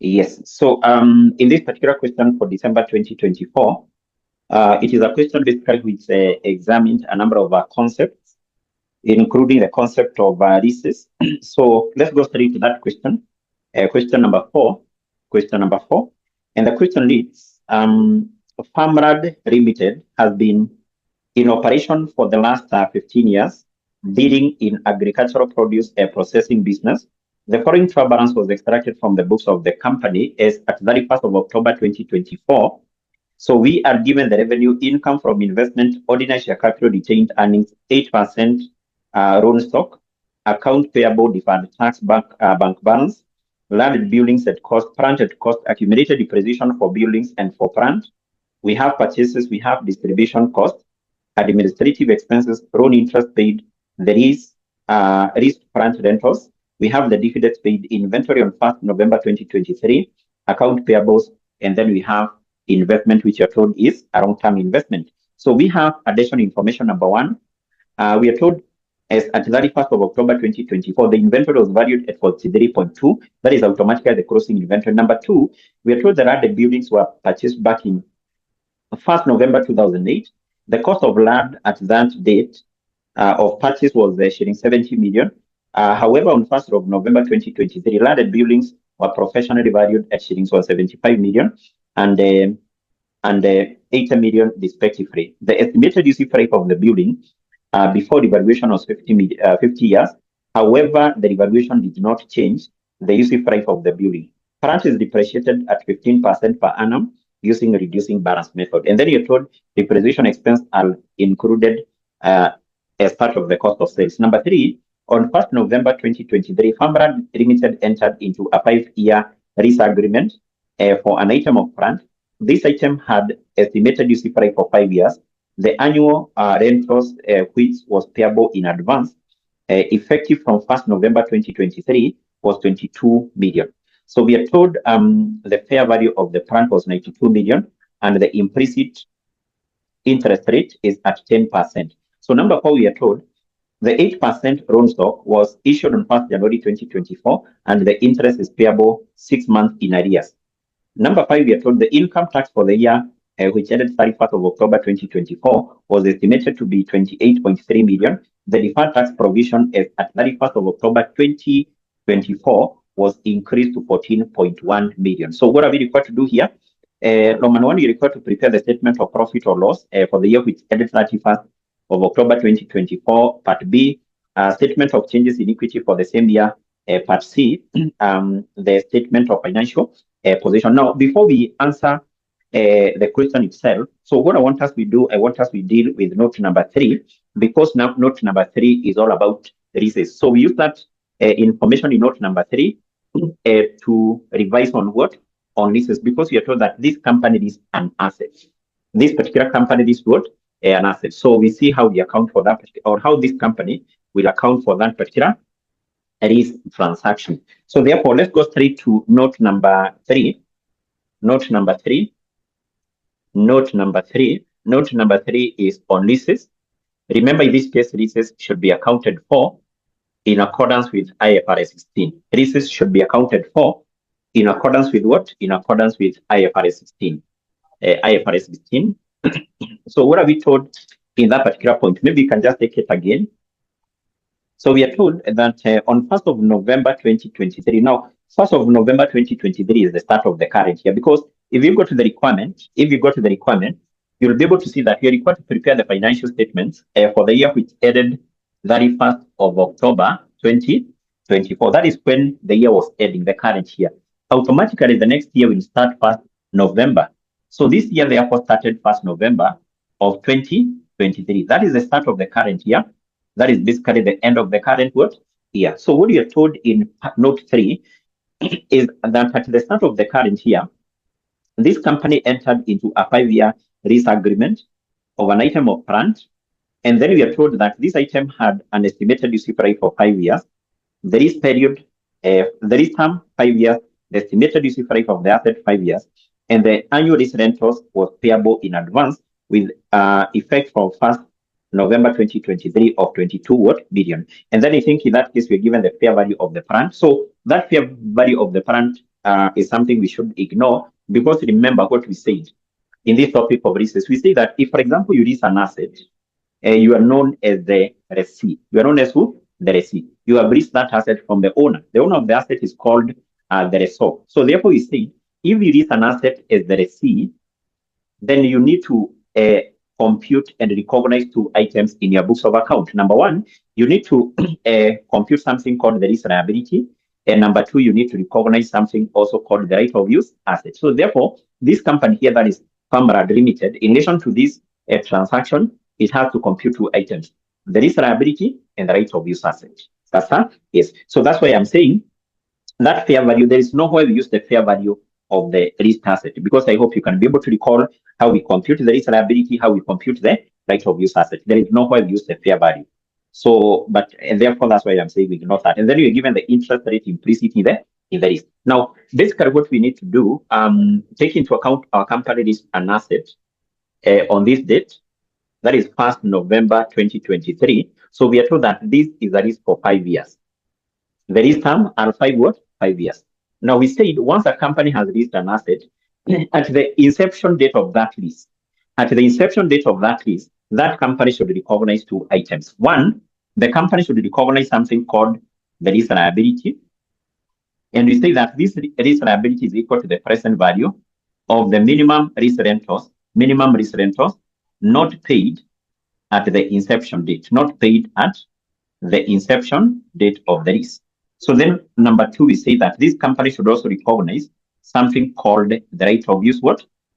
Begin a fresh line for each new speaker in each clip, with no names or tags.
Yes. So in this particular question for December 2024, it is a question basically which examined a number of concepts, including the concept of leases. So let's go straight to that question. Question number four. Question number four. And the question reads, Farmrad Limited has been in operation for the last 15 years, dealing in agricultural produce processing business. The foreign trial balance was extracted from the books of the company as at 31st of October 2024. So we are given the revenue income from investment, ordinary share capital, retained earnings, 8% loan stock, account payable, deferred tax, bank balance, land buildings at cost, plant at cost, accumulated depreciation for buildings and for plant. We have purchases, we have distribution costs, administrative expenses, loan interest paid, there is leased plant rentals. We have the dividends paid, inventory on 1st November 2023, account payables, and then we have investment, which you're told is a long-term investment. So we have additional information. Number one, we are told as at 31st of October 2024, the inventory was valued at 43.2. That is automatically the closing inventory. Number two, we are told that the buildings were purchased back in 1st November 2008. The cost of land at that date of purchase was shilling 70 million. However, on 1st of November 2023, land and buildings were professionally valued at shillings 175 million and 80 million respectively. The estimated useful life of the building before the valuation was 50 years. However, the revaluation did not change the useful life of the building. Plant is depreciated at 15% per annum using reducing balance method. And then you're told depreciation expense are included as part of the cost of sales. Number three, on 1st November 2023, Farmrad Limited entered into a 5-year lease agreement for an item of plant. This item had estimated useful life for 5 years. The annual rentals, which was payable in advance, effective from 1st November 2023, was 22 million. So we are told the fair value of the plant was 92 million, and the implicit interest rate is at 10%. So number four, we are told the 8% loan stock was issued on 1st January 2024, and the interest is payable 6 months in arrears. Number five, we are told the income tax for the year which ended 31st of October 2024 was estimated to be 28.3 million. The deferred tax provision at 31st of October 2024 was increased to 14.1 million. So what are we required to do here? Number one, you're required to prepare the statement of profit or loss for the year which ended 31st of October 2024. Part B, statement of changes in equity for the same year. Part C, the statement of financial position. Now, before we answer the question itself, so what I want us to do, we deal with note number 3, because now note number 3 is all about leases. So we use that information in note number 3 to revise on what? On leases, because we are told that this company is an asset. This particular company is what? An asset. So we see how we account for that, or how this company will account for that particular lease transaction. So therefore, let's go straight to note number 3. Note number 3. Note number 3. Note number 3 is on leases. Remember, in this case, leases should be accounted for in accordance with IFRS 16. Leases should be accounted for in accordance with what? In accordance with IFRS 16. IFRS 16. So what are we told in that particular point? Maybe you can just take it again. So we are told that on 1st of November 2023, now 1st of November 2023 is the start of the current year, because if you go to the requirement, you'll be able to see that you're required to prepare the financial statements for the year which ended 31st of October 2024. That is when the year was ending, the current year. Automatically, the next year will start 1st November. So this year, therefore, started 1st November of 2023. That is the start of the current year. That is basically the end of the current year. So what you are told in note 3 is that at the start of the current year, this company entered into a 5-year lease agreement of an item of plant. And then we are told that this item had an estimated useful life for 5 years. The lease period, the lease term, 5 years, the estimated useful life of the asset, 5 years. And the annual lease rentals was payable in advance with effect from 1st November 2023 of 22 billion. And then I think in that case, we're given the fair value of the plant. So that fair value of the plant is something we should ignore, because remember what we said in this topic of leases. We say that if, for example, you lease an asset, you are known as the lessee. You are known as who? The lessee. You have leased that asset from the owner. The owner of the asset is called the lessor. So therefore, we say if you lease an asset as the lessee, then you need to compute and recognize two items in your books of account. Number one, you need to compute something called the lease liability. And number two, you need to recognize something also called the right of use asset. So therefore, this company here, that is Farmrad Limited, in relation to this transaction, it has to compute two items, the lease liability and the right of use asset. Yes. So that's why I'm saying that fair value, there is no way we use the fair value of the leased asset, because I hope you can be able to recall how we compute the lease liability, how we compute the right of use asset. There is no way we use the fair value. So, and therefore, that's why I'm saying we ignore that. And then you're given the interest rate implicit in the list. Now, basically what we need to do, take into account our company leased an asset on this date, that is 1st November 2023. So we are told that this is a lease for 5 years. The lease term are 5 years. Now we said once a company has leased an asset, at the inception date of that lease, that company should recognize two items. One, the company should recognize something called the lease liability. And we say that this lease liability is equal to the present value of the minimum lease rentals not paid at the inception date, of the lease. So then number two, we say that this company should also recognize something called the right of use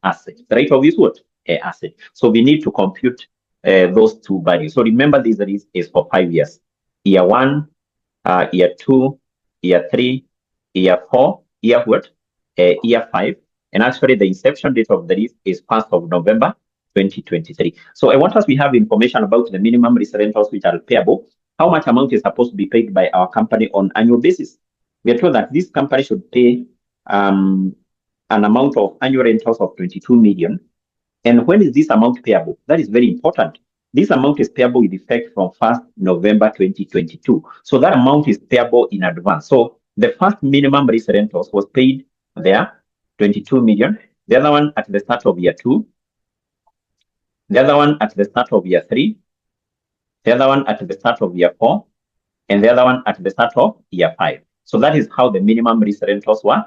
asset. The right of use asset. So we need to compute those two values. So remember, this is for 5 years. Year 1, year 2, year 3, year 4, year 5. And actually the inception date of the lease is 1st of November 2023. So I want us to have information about the minimum lease rentals which are payable. How much amount is supposed to be paid by our company on annual basis? We are told that this company should pay an amount of annual rentals of 22 million. And when is this amount payable? That is very important. This amount is payable with effect from 1st November 2022. So that amount is payable in advance. So the first minimum lease rentals was paid there, 22 million. The other one at the start of year 2. The other one at the start of year 3. The other one at the start of year 4, and the other one at the start of year 5. So that is how the minimum lease rentals were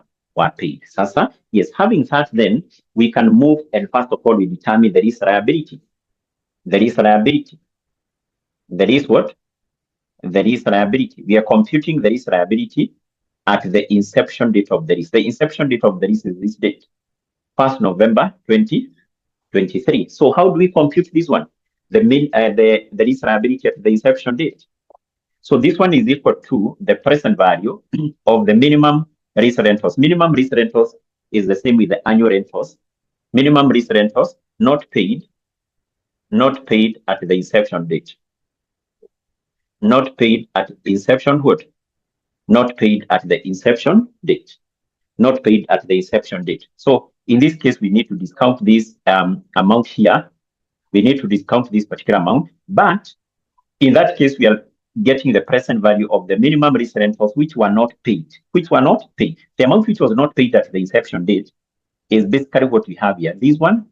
paid. Sasa, yes, having that, then we can move, and first of all, we determine the lease liability. The lease liability. The lease what? The lease liability. We are computing the lease liability at the inception date of the lease. The inception date of the lease is this date, 1st November 2023. So how do we compute this one? The lease liability at the inception date. So this one is equal to the present value of the minimum lease rentals. Minimum lease rentals is the same with the annual rentals. Minimum lease rentals not paid at the inception date. Not paid at inception what? Not paid at the inception date. Not paid at the inception date. So in this case, we need to discount this amount here. We need to discount this particular amount, but in that case, we are getting the present value of the minimum lease rentals which were not paid. The amount which was not paid at the inception date is basically what we have here. This one,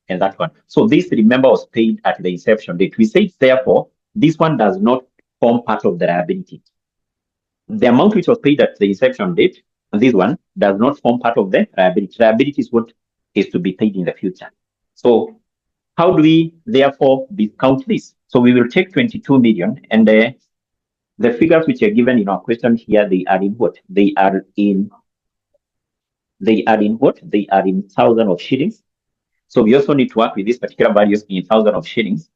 and that one. So this, remember, was paid at the inception date. We say, therefore, this one does not form part of the liability. The amount which was paid at the inception date, and this one, does not form part of the liability. Liability is what is to be paid in the future. So how do we therefore discount this? So we will take 22 million, and the figures which are given in our question here, they are in what? They are in what? They are in thousands of shillings. So we also need to work with these particular values in thousands of shillings.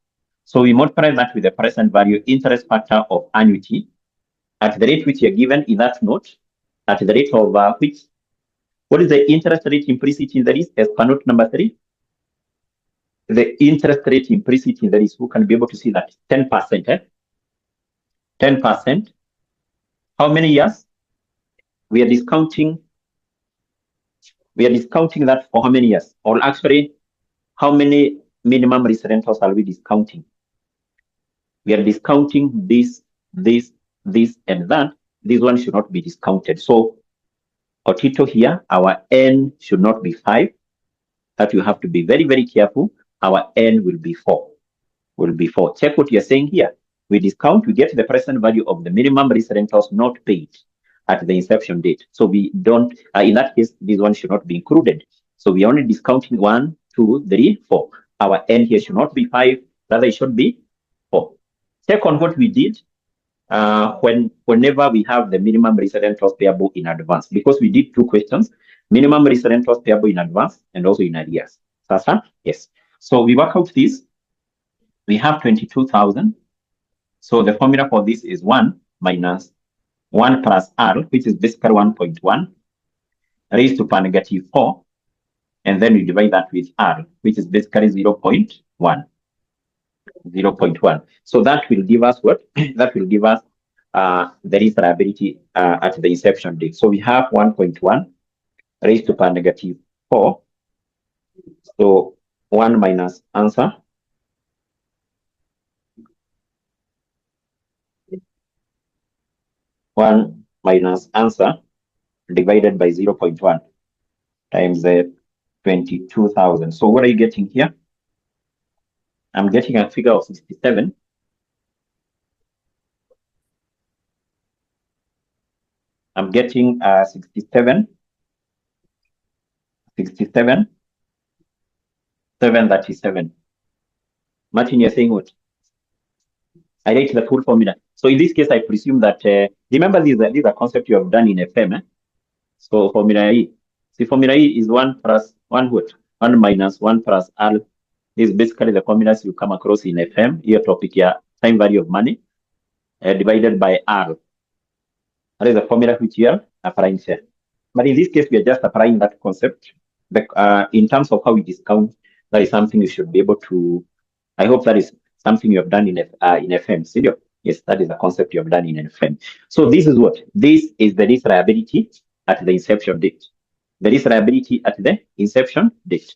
So we multiply that with the present value interest factor of annuity at the rate which you are given in that note, at the rate of which? What is the interest rate implicit in the list as per note number 3? The interest rate implicit in the list, who can be able to see that? 10%. 10%. How many years? We are discounting that for how many years? Or actually, how many minimum lease rentals are we discounting? We are discounting this, and that. This one should not be discounted. So potato here, our n should not be 5. That you have to be very, very careful. Our n will be 4. Will be 4. Check what you're saying here. We discount, we get the present value of the minimum lease rentals not paid at the inception date. So we don't, in that case, this one should not be included. So we only discounting 1, 2, 3, 4. Our n here should not be 5, rather it should be 4. Check on what we did whenever we have the minimum lease rentals payable in advance, because we did 2 questions, minimum lease rentals payable in advance and also in arrears. Sasa? Yes. So we work out this. We have 22,000. So the formula for this is 1 minus 1 plus R, which is basically 1.1, raised to power negative 4. And then we divide that with R, which is basically 0.1. 0.1. So that will give us what? That will give us the lease liability at the inception date. So we have 1.1 raised to power negative 4. So 1 minus answer. 1 minus answer divided by 0.1 times the 22,000. So what are you getting here? I'm getting a figure of 67. I'm getting 67. 737. Martin, you're saying what? I write the full formula. So in this case, I presume that, remember these are concepts you have done in FM. So formula E. See, formula E is 1 plus 1 what? 1 minus 1 plus R. This is basically the formulas you come across in FM. Your topic here, time value of money, divided by R. That is the formula which you are applying here. But in this case, we are just applying that concept. In terms of how we discount, that is something you should be able to. I hope that is something you have done in FM. Studio. Yes, that is a concept you have done in FM. So this is what? This is the lease liability at the inception date. The lease liability at the inception date.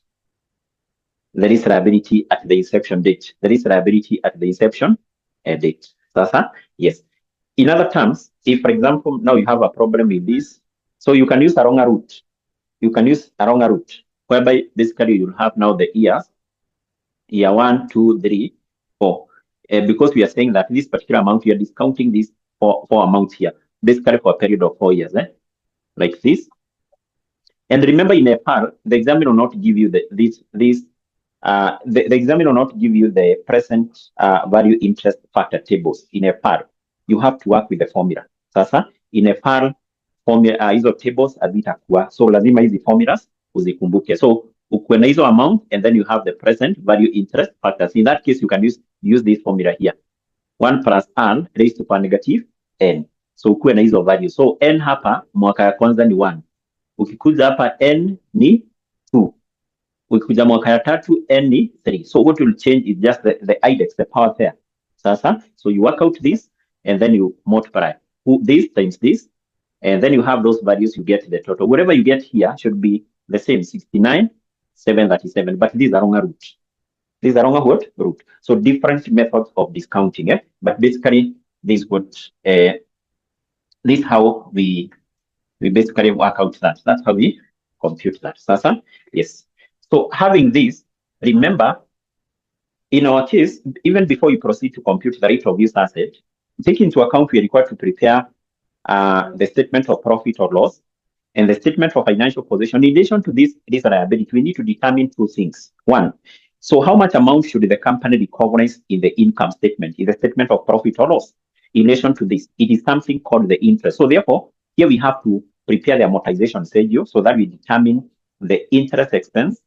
The lease liability at the inception date. The lease liability at the inception date. Yes. In other terms, if, for example, now you have a problem with this, so you can use a wrong route. You can use a wrong route, whereby basically you'll have now the years, year 1, 2, 3, 4. Because we are saying that this particular amount, we are discounting this for amounts here, basically for a period of 4 years, like this. And remember, in a FAR, the examiner will not give you the examiner will not give you the present value interest factor tables in a FAR. You have to work with the formula. Sasa, in a FAR, formula hizo tables hazitakuwa, so lazima hizi formulas uzikumbuke. So ukuwe na hizo amount, and then you have the present value interest factors. In that case, you can use this formula here. 1 plus R raised to power negative n. So ukuwe na hizo value. So n hapa mwaka ya kwanza ni 1. Ukikuja hapa n ni 2. Ukikuja mwaka ya tatu n ni 3. So what will change is just the index, the power there. Sasa, so you work out this, and then you multiply this times this, and then you have those values, you get the total. Whatever you get here should be the same, 69, 737, but these are wrong route. These are wrong what? Route. So different methods of discounting, but basically this what this how we basically work out that. That's how we compute that. Sasa? Yes. So having this, remember, in our case, even before you proceed to compute the rate of use asset, take into account we are required to prepare the statement of profit or loss and the statement of financial position. In addition to this liability, we need to determine 2 things. 1, so how much amount should the company recognize in the income statement, in the statement of profit or loss? In relation to this, it is something called the interest. So therefore, here we have to prepare the amortization schedule so that we determine the interest expense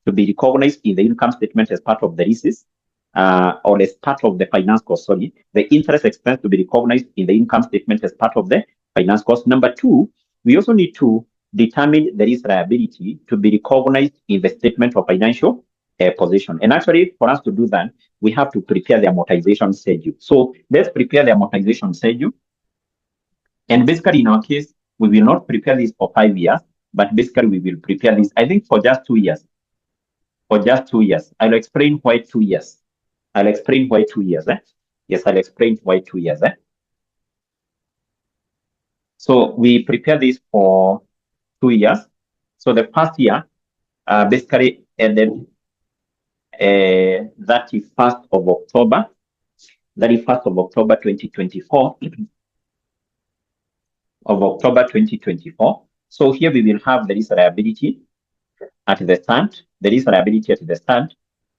to be recognized in the income statement as part of the leases, or as part of the finance cost, sorry, the interest expense to be recognized in the income statement as part of the finance cost. Number 2, we also need to determine the lease liability to be recognized in the statement of financial position. And actually, for us to do that, we have to prepare the amortization schedule. So let's prepare the amortization schedule. And basically, in our case, we will not prepare this for 5 years, but basically we will prepare this, I think, for just 2 years. For just 2 years. I'll explain why 2 years. I'll explain why 2 years. Yes, I'll explain why 2 years. So we prepare this for 2 years. So the first year basically ended 31st of October 2024 of October 2024. So here we will have the lease liability at the start,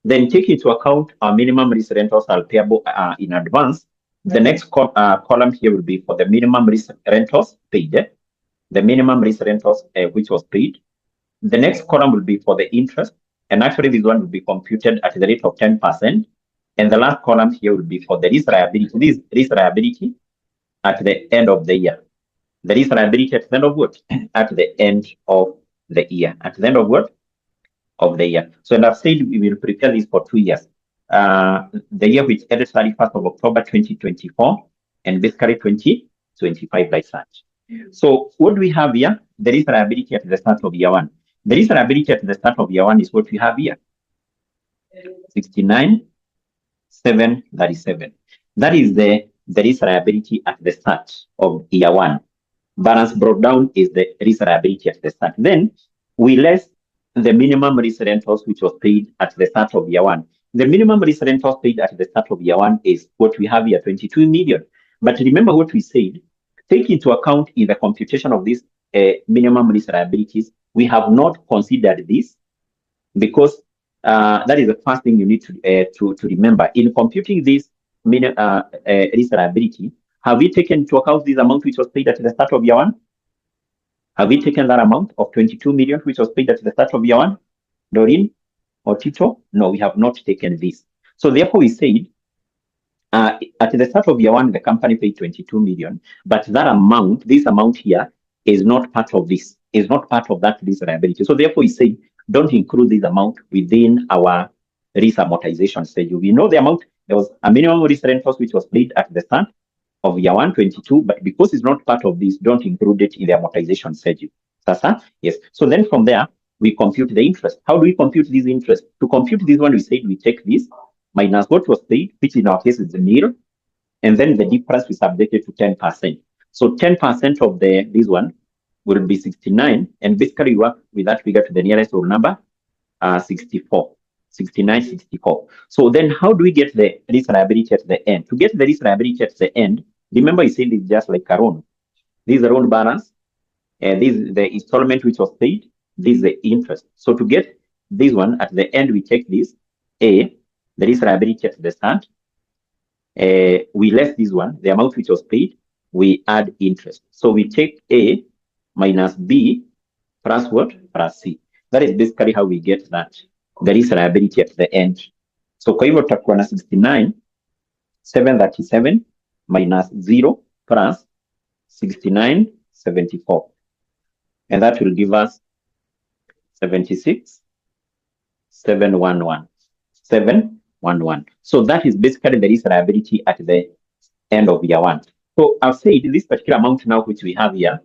then take into account our minimum lease rentals are payable in advance. The next column here will be for the minimum lease rentals paid, the minimum lease rentals which was paid. The next column will be for the interest, and actually this one will be computed at the rate of 10%. And the last column here will be for the lease liability. This lease liability at the end of the year. The lease liability at the end of what? At the end of the year. At the end of what? Of the year. So, and I've said we will prepare this for 2 years. The year which ended 31st of October 2024 and basically 2025 like such. So, what do we have here? The lease liability at the start of year 1. The lease liability at the start of year 1 is what we have here. 69,737. That is the lease liability at the start of year 1. Balance brought down is the lease liability at the start. Then we less the minimum lease rentals which was paid at the start of year 1. The minimum lease rentals paid at the start of year 1 is what we have here, 22 million. But remember what we said, take into account in the computation of these minimum lease liabilities, we have not considered this because that is the first thing you need to remember. In computing this lease liability, have we taken into account this amount which was paid at the start of year 1? Have we taken that amount of 22 million which was paid at the start of year 1? Doreen or Tito? No, we have not taken this. So therefore we said at the start of year 1, the company paid 22 million, but that amount, this amount here is not part of this, is not part of that lease liability. So therefore we say don't include this amount within our lease amortization schedule. We know the amount, there was a minimum lease rentals which was paid at the start of year 1, 22, but because it's not part of this, don't include it in the amortization schedule. Sasa? Yes. So then from there, we compute the interest. How do we compute this interest? To compute this one, we said we take this minus what was paid, which in our case is the nil, and then the difference we subjected to 10%. So 10% of this one will be 69, and basically work with that figure to the nearest whole number, 64. 69, 64. So then how do we get the lease liability at the end? To get the lease liability at the end, remember I said it's just like a loan. This is the loan balance, and this is the installment which was paid, this is the interest. So to get this one at the end, we take this, A, the lease liability at the start, we less this one, the amount which was paid, we add interest. So we take A minus B plus what? Plus C. That is basically how we get that. The lease liability at the end. So kwa hivyo tutakuwa na 69,737 minus 0 plus 69,74. And that will give us 76,711. 711. So that is basically the lease liability at the end of year 1. So I've said this particular amount now which we have here,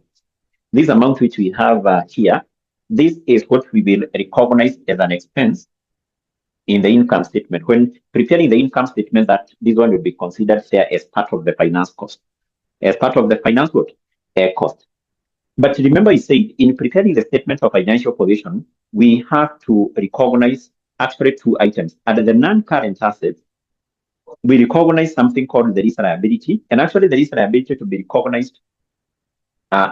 this amount which we have here, this is what we will recognize as an expense in the income statement. When preparing the income statement, that this one will be considered there as part of the finance cost. As part of the finance cost. But remember I said in preparing the statement of financial position, we have to recognize actually 2 items. Under the non-current assets, we recognize something called the lease liability, and actually the lease liability to be recognized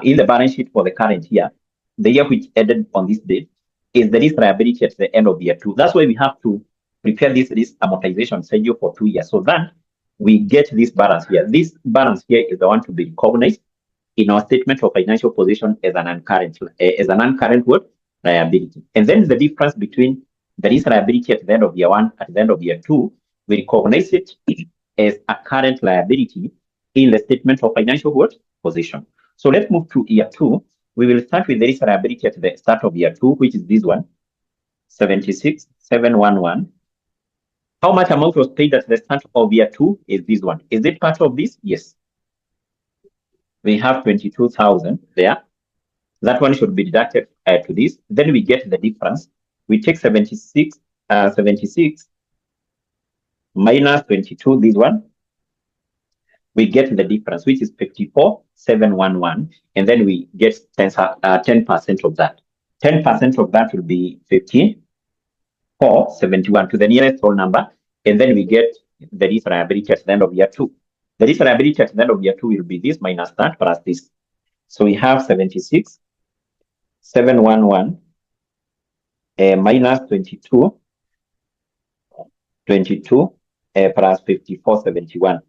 in the balance sheet for the current year, the year which ended on this date, is the lease liability at the end of year 2. That's why we have to prepare this lease amortization schedule for 2 years, so that we get this balance here. This balance here is the one to be recognized in our statement of financial position as an uncurrent liability. And then the difference between the lease liability at the end of year 1 at the end of year 2, we recognize it as a current liability in the statement of financial position. So let's move to year 2. We will start with the lease liability at the start of year 2, which is this one, 76,711. How much amount was paid at the start of year 2 is this one. Is it part of this? Yes. We have 22,000 there. That one should be deducted to this. Then we get the difference. We take 76 minus 22, this one. we get the difference, which is 54,711, and then we get 10% of that. 10% of that will be 54,71 to the nearest whole number, and then we get the least liability at the end of year 2. The least liability at the end of year 2 will be this minus that plus this. So we have 76,711 minus 22 plus 54,71.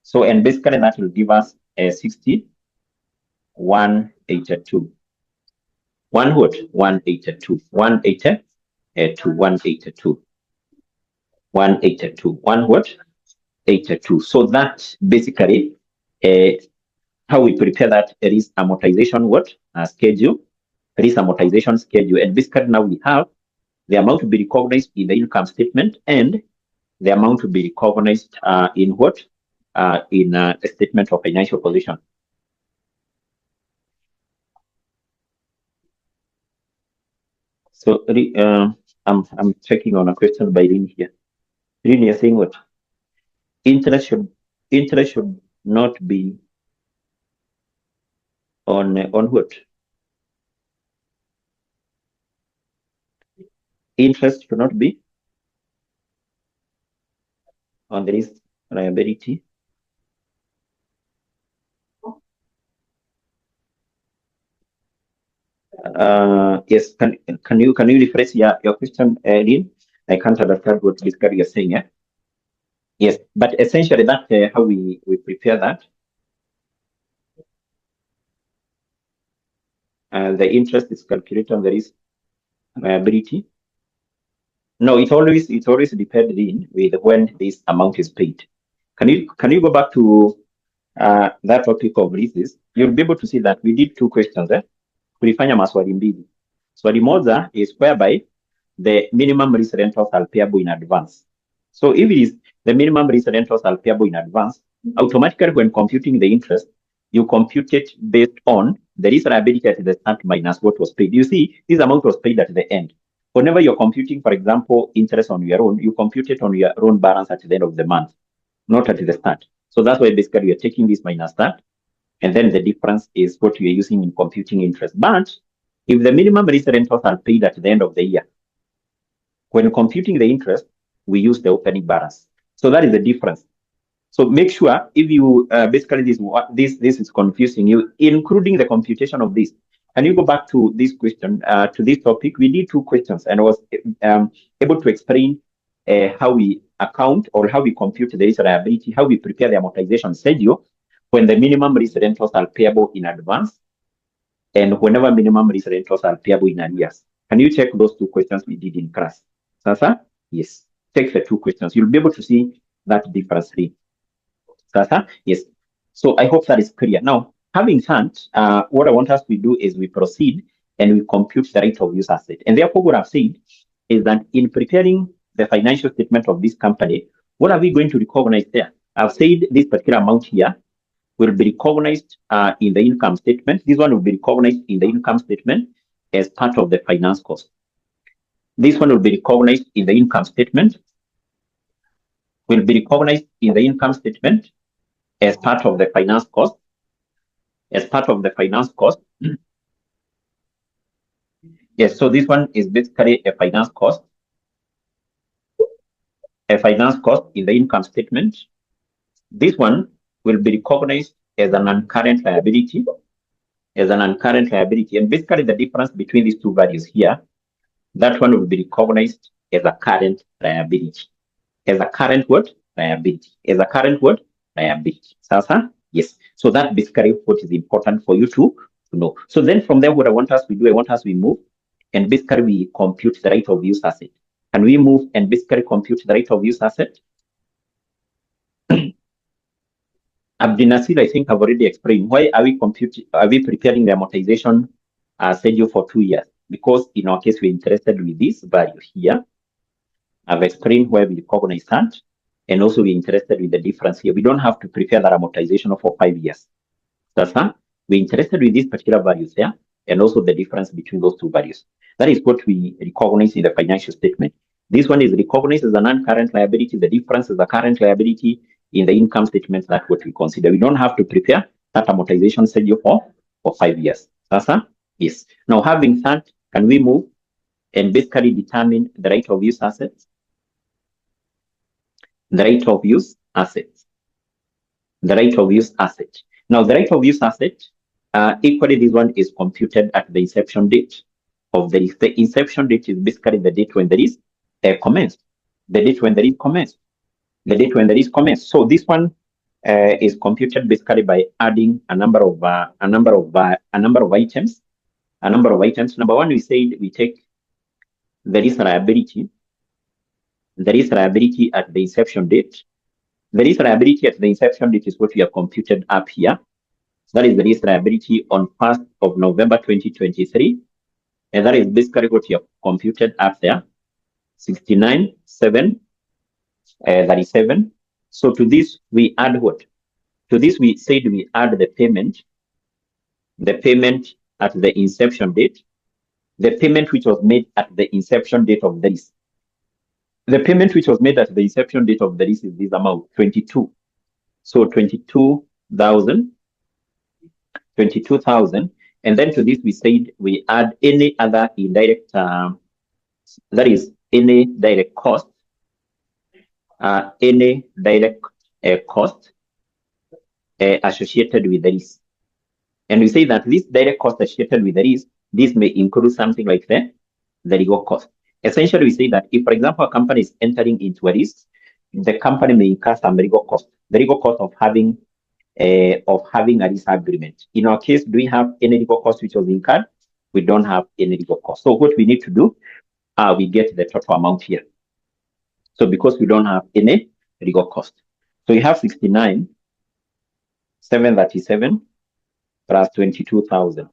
So, and basically that will give us 60,182. 182. 182. 82. So that basically how we prepare that risk amortization schedule, risk amortization schedule, and basically now we have the amount to be recognized in the income statement and the amount to be recognized in a statement of financial position. So I'm checking on a question by Rin here. Rin, you're saying what? Interest should not be on what? Interest should not be on the risk liability. Yes, can you rephrase your question, Rin? I can't understand what basically you're saying. Yes, but essentially that's how we prepare that. The interest is calculated on the risk liability. No, it always depends with when this amount is paid. Can you go back to that topic of leases? You'll be able to see that we did 2 questions. Tulifanya maswali mbili. Swali moja is whereby the minimum lease rentals are payable in advance. So if it is the minimum lease rentals are payable in advance, automatically when computing the interest, you compute it based on the lease liability at the start minus what was paid. You see, this amount was paid at the end. Whenever you're computing, for example, interest on your own, you compute it on your own balance at the end of the month, not at the start. So that's why basically you're taking this minus that, and then the difference is what you're using in computing interest. But if the minimum lease rentals are paid at the end of the year, when computing the interest, we use the opening balance. So that is the difference. So make sure if you basically this is confusing you, including the computation of this. Can you go back to this question, to this topic? We did 2 questions, and I was able to explain how we account or how we compute the lease liability, how we prepare the amortization schedule when the minimum lease rentals are payable in advance, and whenever minimum lease rentals are payable in arrears. Can you check those 2 questions we did in class? Sasa? Yes. Check the 2 questions. You'll be able to see that difference. Sasa? Yes. So I hope that is clear. Now, having said, what I want us to do is we proceed and we compute the right of use asset. And therefore, what I've said is that in preparing the financial statement of this company, what are we going to recognize there? I've said this particular amount here will be recognized in the income statement. This one will be recognized in the income statement as part of the finance cost. This one will be recognized in the income statement. Will be recognized in the income statement as part of the finance cost. As part of the finance cost. Yes, so this one is basically a finance cost. A finance cost in the income statement. This one will be recognized as an non-current liability. As an non-current liability. And basically the difference between these 2 values here, that one will be recognized as a current liability. As a current what? Liability. As a current what? Liability. Sasa? Yes. So that basically what is important for you to know. So then from there, what I want us to do, I want us to move and basically we compute the right of use asset. Can we move and basically compute the right of use asset? Abdinasir, I think I've already explained. Why are we preparing the amortization schedule for 2 years? Because in our case, we're interested with this value here. I've explained where we recognize that, and also we're interested with the difference here. We don't have to prepare that amortization for 5 years. That's that. We're interested with these particular values here, and also the difference between those 2 values. That is what we recognize in the financial statement. This one is recognized as a non-current liability. The difference is the current liability, in the income statement that what we consider. We don't have to prepare that amortization schedule for 5 years. Sasa, yes. Now, having that, can we move and basically determine the right of use assets? The right of use assets. The right of use asset. Now, the right of use asset, equally, this one is computed at the inception date of the lease. The inception date is basically the date when the lease commenced. The date when the lease commenced. The date when the lease commenced. So this one is computed basically by adding a number of items. Number one, we said we take the lease liability. The lease liability at the inception date. The lease liability at the inception date is what we have computed up here. So that is the lease liability on 1st of November 2023. And that is basically what we have computed up there. 69,737. So to this, we add what? To this, we said we add the payment at the inception date, the payment which was made at the inception date of the lease. The payment which was made at the inception date of the lease is this amount, 22. So 22,000. And then to this, we said we add any other indirect, that is any direct cost, associated with the lease. And we say that this direct cost associated with the lease, this may include something like the legal cost. Essentially, we say that if, for example, a company is entering into a lease, the company may incur some legal cost, the legal cost of having a lease agreement. In our case, do we have any legal cost which was incurred? We don't have any legal cost. So what we need to do, we get the total amount here. So because we don't have any legal cost. So we have 69,737 plus 22,000.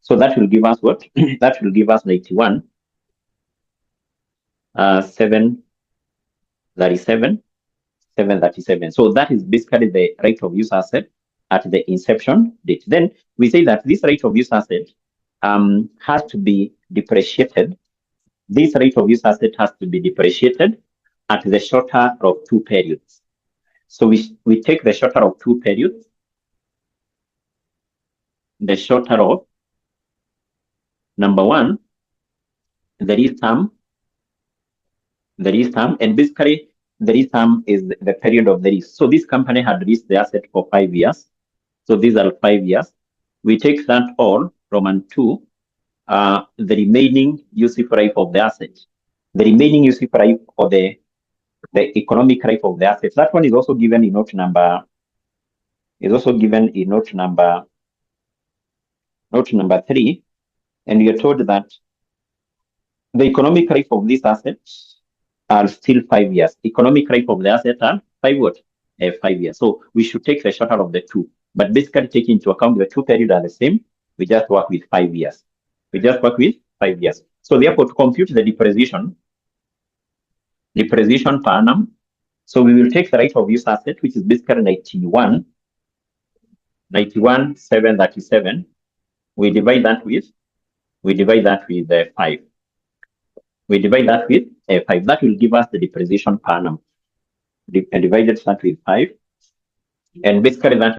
So that will give us what? That will give us 91,737. So that is basically the right of use asset at the inception date. Then we say that this right of use asset has to be depreciated. This right of use asset has to be depreciated at the shorter of 2 periods. So we take the shorter of 2 periods, the shorter of, number one, the lease term, and basically the lease term is the period of the lease. So this company had leased the asset for 5 years. So these are 5 years. We take that all, Roman 2, the remaining useful life of the asset. The remaining useful life or the economic life of the assets. That one is also given in note number, note number 3. And we are told that the economic life of these assets are still 5 years. Economic life of the asset are 5 years. So we should take the shorter of the 2. But basically taking into account the 2 periods are the same, we just work with 5 years. So therefore, to compute the depreciation per annum, so we will take the right of use asset, which is basically 91,737. We divide that with 5. That will give us the depreciation per annum. And divided that with 5. And basically that